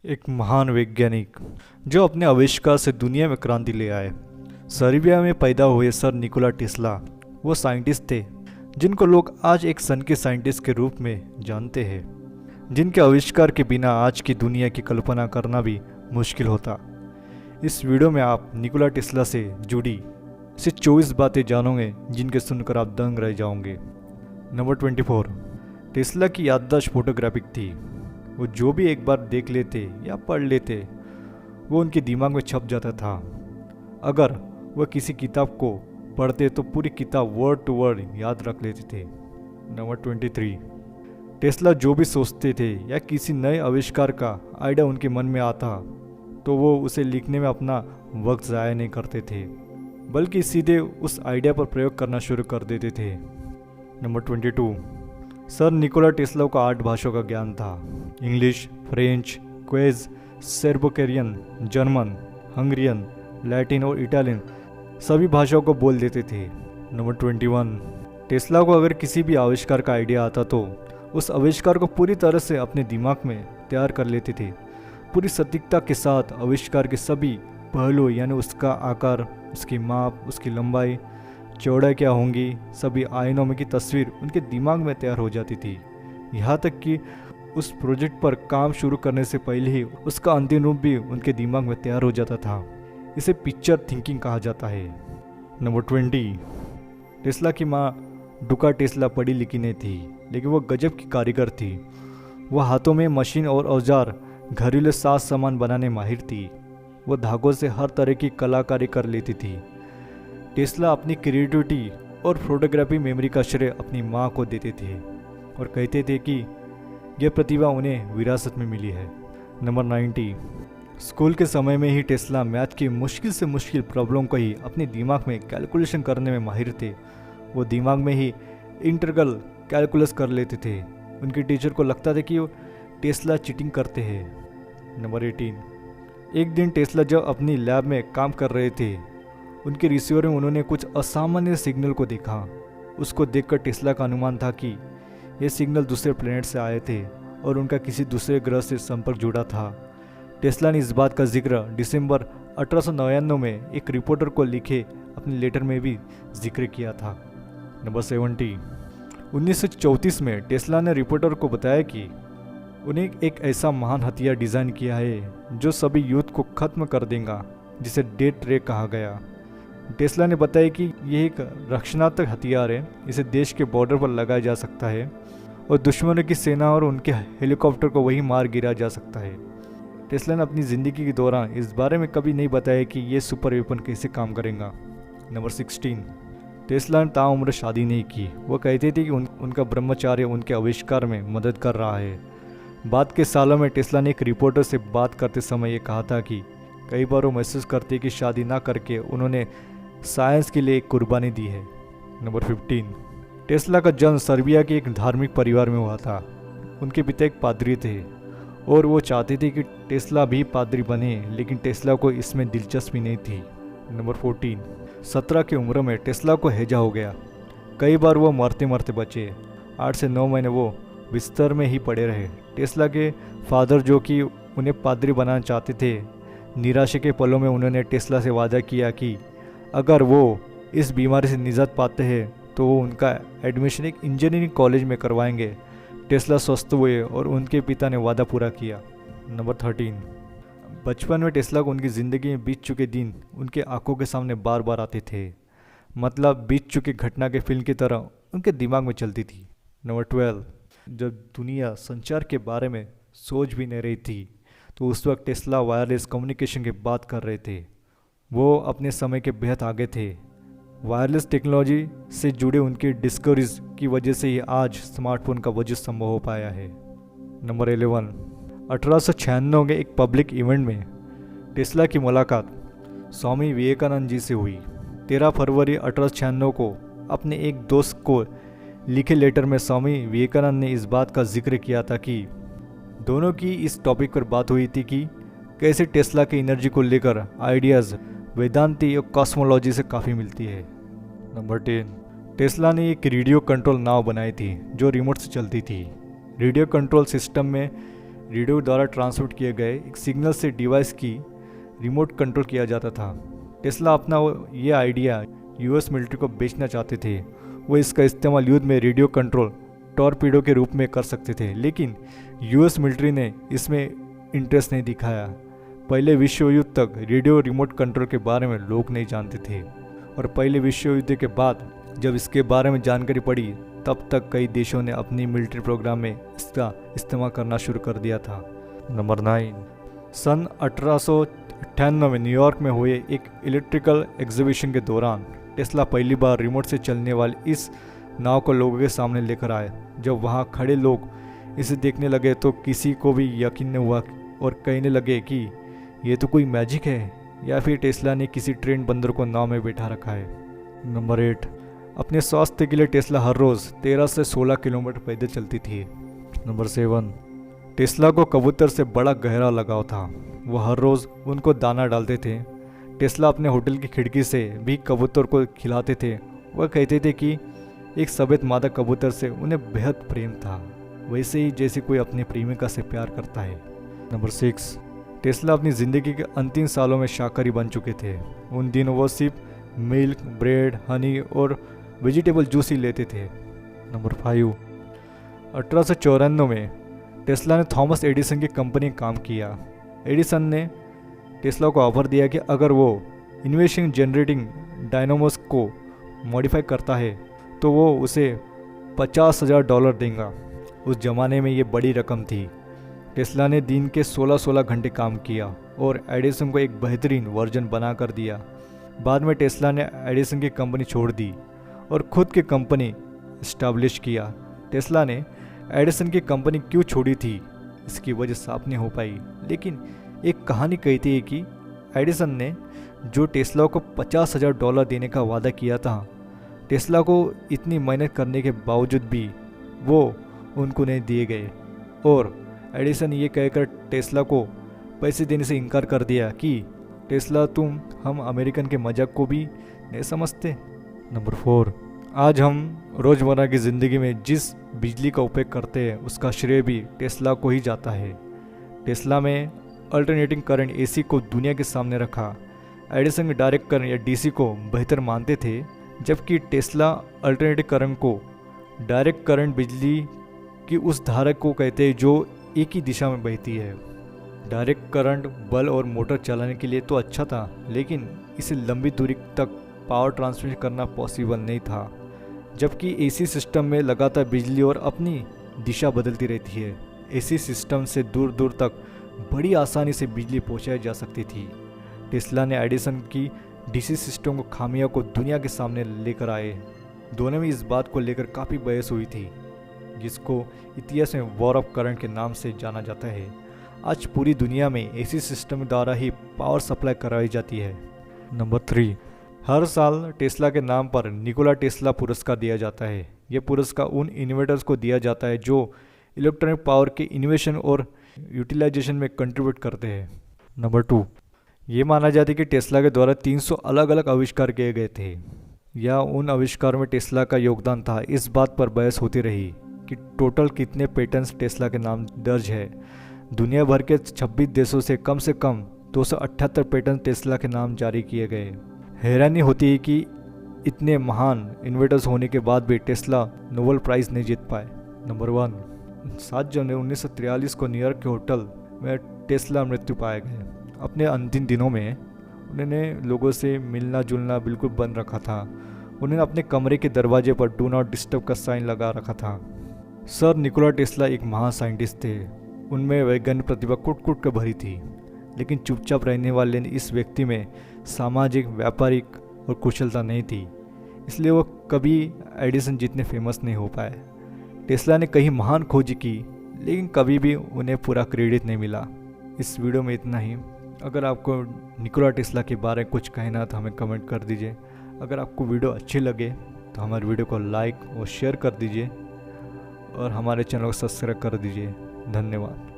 एक महान वैज्ञानिक जो अपने आविष्कार से दुनिया में क्रांति ले आए। सर्बिया में पैदा हुए सर निकोला टेस्ला वो साइंटिस्ट थे जिनको लोग आज एक सन के साइंटिस्ट के रूप में जानते हैं, जिनके आविष्कार के बिना आज की दुनिया की कल्पना करना भी मुश्किल होता। इस वीडियो में आप निकोला टेस्ला से जुड़ी सिर्फ 24 बातें जानोगे जिनके सुनकर आप दंग रह जाओगे। नंबर 24, टेस्ला की याददाश्त फोटोग्राफिक थी। वो जो भी एक बार देख लेते या पढ़ लेते वो उनके दिमाग में छप जाता था। अगर वह किसी किताब को पढ़ते तो पूरी किताब वर्ड टू वर्ड याद रख लेते थे। नंबर 23, टेस्ला जो भी सोचते थे या किसी नए आविष्कार का आइडिया उनके मन में आता तो वो उसे लिखने में अपना वक्त ज़ाया नहीं करते थे, बल्कि सीधे उस आइडिया पर प्रयोग करना शुरू कर देते थे। नंबर 22, सर निकोला टेस्ला को 8 भाषाओं का ज्ञान था। इंग्लिश, फ्रेंच, क्वेज, सेर्बोकेरियन, जर्मन, हंगरियन, लैटिन और इटालियन सभी भाषाओं को बोल देते थे। नंबर 21, टेस्ला को अगर किसी भी आविष्कार का आइडिया आता तो उस आविष्कार को पूरी तरह से अपने दिमाग में तैयार कर लेते थे, पूरी सटीकता के साथ। आविष्कार के सभी पहलू यानी उसका आकार, उसकी माप, उसकी लंबाई, चौड़ाई क्या होंगी, सभी आयामों में की तस्वीर उनके दिमाग में तैयार हो जाती थी। यहाँ तक कि उस प्रोजेक्ट पर काम शुरू करने से पहले ही उसका अंतिम रूप भी उनके दिमाग में तैयार हो जाता था। इसे पिक्चर थिंकिंग कहा जाता है। नंबर 20, टेस्ला की माँ डुका टेस्ला पढ़ी लिखी नहीं थी, लेकिन वह गजब की कारीगर थी। वह हाथों में मशीन और औजार, घरेलू साज सामान बनाने माहिर थी। वह धागों से हर तरह की कलाकारी कर लेती थी। टेस्ला अपनी क्रिएटिविटी और फोटोग्राफी मेमोरी का श्रेय अपनी माँ को देते थे और कहते थे कि यह प्रतिभा उन्हें विरासत में मिली है। नंबर 90, स्कूल के समय में ही टेस्ला मैथ की मुश्किल से मुश्किल प्रॉब्लम को ही अपने दिमाग में कैलकुलेशन करने में माहिर थे। वो दिमाग में ही इंटीग्रल कैलकुलस कर लेते थे। उनके टीचर को लगता था कि वो टेस्ला चीटिंग करते हैं। नंबर 18, एक दिन टेस्ला जब अपनी लैब में काम कर रहे थे, उनके रिसीवर में उन्होंने कुछ असामान्य सिग्नल को देखा। उसको देखकर टेस्ला का अनुमान था कि ये सिग्नल दूसरे प्लेनेट से आए थे और उनका किसी दूसरे ग्रह से संपर्क जुड़ा था। टेस्ला ने इस बात का जिक्र दिसंबर 1899 में एक रिपोर्टर को लिखे अपने लेटर में भी जिक्र किया था। नंबर 70, 1934 में टेस्ला ने रिपोर्टर को बताया कि उन्हें एक ऐसा महान हथियार डिज़ाइन किया है जो सभी युद्ध को खत्म कर देगा, जिसे डेथ रे कहा गया। टेस्ला ने बताया कि यह एक रक्षणात्मक हथियार है। इसे देश के बॉर्डर पर लगाया जा सकता है और दुश्मनों की सेना और उनके हेलीकॉप्टर को वही मार गिरा जा सकता है। टेस्ला ने अपनी ज़िंदगी के दौरान इस बारे में कभी नहीं बताया कि ये सुपर वेपन कैसे काम करेगा। नंबर 16, टेस्ला ने ताउम्र शादी नहीं की। वो कहते थे कि उनका ब्रह्मचार्य उनके आविष्कार में मदद कर रहा है। बाद के सालों में टेस्ला ने एक रिपोर्टर से बात करते समय ये कहा था कि कई बार वो महसूस करते कि शादी ना करके उन्होंने साइंस के लिए एक कुर्बानी दी है। नंबर 15, टेस्ला का जन्म सर्बिया के एक धार्मिक परिवार में हुआ था। उनके पिता एक पादरी थे और वो चाहते थे कि टेस्ला भी पादरी बने, लेकिन टेस्ला को इसमें दिलचस्पी नहीं थी। नंबर 14, 17 की उम्र में टेस्ला को हैजा हो गया। कई बार वो मरते मरते बचे। 8 से 9 महीने वो बिस्तर में ही पड़े रहे। टेस्ला के फादर, जो कि उन्हें पादरी बनाना चाहते थे, निराशा के पलों में उन्होंने टेस्ला से वादा किया कि अगर वो इस बीमारी से निजात पाते हैं तो वो उनका एडमिशन एक इंजीनियरिंग कॉलेज में करवाएंगे। टेस्ला स्वस्थ हुए और उनके पिता ने वादा पूरा किया। नंबर 13, बचपन में टेस्ला को उनकी ज़िंदगी में बीत चुके दिन उनके आंखों के सामने बार बार आते थे। मतलब बीत चुकी घटना के फिल्म की तरह उनके दिमाग में चलती थी। नंबर 12, जब दुनिया संचार के बारे में सोच भी नहीं रही थी तो उस वक्त टेस्ला वायरलेस कम्युनिकेशन की बात कर रहे थे। वो अपने समय के बेहद आगे थे। वायरलेस टेक्नोलॉजी से जुड़े उनकी डिस्कवरीज की वजह से ही आज स्मार्टफोन का वजूद संभव हो पाया है। नंबर 11, 1896 के एक पब्लिक इवेंट में टेस्ला की मुलाकात स्वामी विवेकानंद जी से हुई। 13 फरवरी 1896 को अपने एक दोस्त को लिखे लेटर में स्वामी विवेकानंद ने इस बात का जिक्र किया था कि दोनों की इस टॉपिक पर बात हुई थी कि कैसे टेस्ला की एनर्जी को लेकर आइडियाज़ वेदांती और कॉस्मोलॉजी से काफ़ी मिलती है। नंबर 10, टेस्ला ने एक रेडियो कंट्रोल नाव बनाई थी जो रिमोट से चलती थी। रेडियो कंट्रोल सिस्टम में रेडियो द्वारा ट्रांसमिट किए गए एक सिग्नल से डिवाइस की रिमोट कंट्रोल किया जाता था। टेस्ला अपना ये आइडिया यूएस मिलिट्री को बेचना चाहते थे। वो इसका इस्तेमाल युद्ध में रेडियो कंट्रोल टॉर्पीडो के रूप में कर सकते थे, लेकिन यूएस मिलिट्री ने इसमें इंटरेस्ट नहीं दिखाया। पहले विश्व युद्ध तक रेडियो रिमोट कंट्रोल के बारे में लोग नहीं जानते थे, और पहले विश्व युद्ध के बाद जब इसके बारे में जानकारी पड़ी तब तक कई देशों ने अपनी मिलिट्री प्रोग्राम में इसका इस्तेमाल करना शुरू कर दिया था। नंबर 9, सन 1898 में न्यूयॉर्क में हुए एक इलेक्ट्रिकल एग्जीबिशन के दौरान टेस्ला पहली बार रिमोट से चलने वाली इस नाव को लोगों के सामने लेकर आए। जब वहाँ खड़े लोग इसे देखने लगे तो किसी को भी यकीन नहीं हुआ और कहने लगे कि ये तो कोई मैजिक है, या फिर टेस्ला ने किसी ट्रेन बंदर को नाव में बैठा रखा है। नंबर 8, अपने स्वास्थ्य के लिए टेस्ला हर रोज़ 13 से 16 किलोमीटर पैदल चलती थी। नंबर 7, टेस्ला को कबूतर से बड़ा गहरा लगाव था। वो हर रोज़ उनको दाना डालते थे। टेस्ला अपने होटल की खिड़की से भी कबूतर को खिलाते थे। वह कहते थे कि एक सफ़ेद मादा कबूतर से उन्हें बेहद प्रेम था, वैसे ही जैसे कोई अपनी प्रेमिका से प्यार करता है। नंबर 6, टेस्ला अपनी ज़िंदगी के अंतिम सालों में शाकाहारी बन चुके थे। उन दिनों वो सिर्फ मिल्क, ब्रेड, हनी और वेजिटेबल जूस ही लेते थे। नंबर 5, 1894 में टेस्ला ने थॉमस एडिसन की कंपनी में काम किया। एडिसन ने टेस्ला को ऑफर दिया कि अगर वो इन्वेशन जनरेटिंग डायनामोस को मॉडिफाई करता है तो वो उसे $50,000 देगा। उस ज़माने में ये बड़ी रकम थी। टेस्ला ने दिन के 16-16 घंटे काम किया और एडिसन को एक बेहतरीन वर्जन बना कर दिया। बाद में टेस्ला ने एडिसन की कंपनी छोड़ दी और ख़ुद की कंपनी इस्टेब्लिश किया। टेस्ला ने एडिसन की कंपनी क्यों छोड़ी थी इसकी वजह साफ नहीं हो पाई, लेकिन एक कहानी कहती है कि एडिसन ने जो टेस्ला को $50,000 देने का वादा किया था, टेस्ला को इतनी मेहनत करने के बावजूद भी वो उनको नहीं दिए गए, और एडिसन ये कहकर टेस्ला को पैसे देने से इनकार कर दिया कि टेस्ला तुम हम अमेरिकन के मजाक को भी नहीं समझते। नंबर 4, आज हम रोज़मर्रा की ज़िंदगी में जिस बिजली का उपयोग करते हैं उसका श्रेय भी टेस्ला को ही जाता है। टेस्ला में अल्टरनेटिंग करंट एसी को दुनिया के सामने रखा। एडिसन डायरेक्ट करंट या डीसी को बेहतर मानते थे, जबकि टेस्ला अल्टरनेटिव करंट को डायरेक्ट करंट बिजली की उस धारा को कहते हैं जो एक ही दिशा में बहती है। डायरेक्ट करंट बल्ब और मोटर चलाने के लिए तो अच्छा था, लेकिन इसे लंबी दूरी तक पावर ट्रांसमिट करना पॉसिबल नहीं था, जबकि एसी सिस्टम में लगातार बिजली और अपनी दिशा बदलती रहती है। एसी सिस्टम से दूर दूर तक बड़ी आसानी से बिजली पहुंचाई जा सकती थी। टेस्ला ने एडिसन की डीसी सिस्टम को खामियों को दुनिया के सामने लेकर आए। दोनों में इस बात को लेकर काफ़ी बहस हुई थी, जिसको इतिहास में वॉर ऑफ करंट के नाम से जाना जाता है। आज पूरी दुनिया में एसी सिस्टम द्वारा ही पावर सप्लाई कराई जाती है। नंबर 3, हर साल टेस्ला के नाम पर निकोला टेस्ला पुरस्कार दिया जाता है। यह पुरस्कार उन इन्वेंटर्स को दिया जाता है जो इलेक्ट्रॉनिक पावर के इन्वेशन और यूटिलाइजेशन में कंट्रीब्यूट करते हैं। नंबर 2, ये माना जाता है कि टेस्ला के द्वारा 300 अलग अलग आविष्कार किए गए थे, या उन आविष्कारों में टेस्ला का योगदान था। इस बात पर बहस होती रही कि टोटल कितने पेटेंट्स टेस्ला के नाम दर्ज है। दुनिया भर के 26 देशों से कम 278 पेटेंट टेस्ला के नाम जारी किए गए। हैरानी होती है कि इतने महान इन्वेंटर्स होने के बाद भी टेस्ला नोबेल प्राइज़ नहीं जीत पाए। नंबर 1, 7 जनवरी 1943 को न्यूयॉर्क के होटल में टेस्ला मृत्यु पाए गए। अपने अंतिम दिनों में उन्होंने लोगों से मिलना जुलना बिल्कुल बंद रखा था। उन्होंने अपने कमरे के दरवाजे पर डू नॉट डिस्टर्ब का साइन लगा रखा था। सर निकोला टेस्ला एक महान साइंटिस्ट थे। उनमें वैज्ञानिक प्रतिभा कुट कुट कर भरी थी, लेकिन चुपचाप रहने वाले इस व्यक्ति में सामाजिक, व्यापारिक और कुशलता नहीं थी, इसलिए वो कभी एडिसन जितने फेमस नहीं हो पाए। टेस्ला ने कई महान खोज की, लेकिन कभी भी उन्हें पूरा क्रेडिट नहीं मिला। इस वीडियो में इतना ही। अगर आपको निकोला टेस्ला के बारे में कुछ कहना तो हमें कमेंट कर दीजिए। अगर आपको वीडियो अच्छी लगे तो हमारे वीडियो को लाइक और शेयर कर दीजिए, और हमारे चैनल को सब्सक्राइब कर दीजिए। धन्यवाद।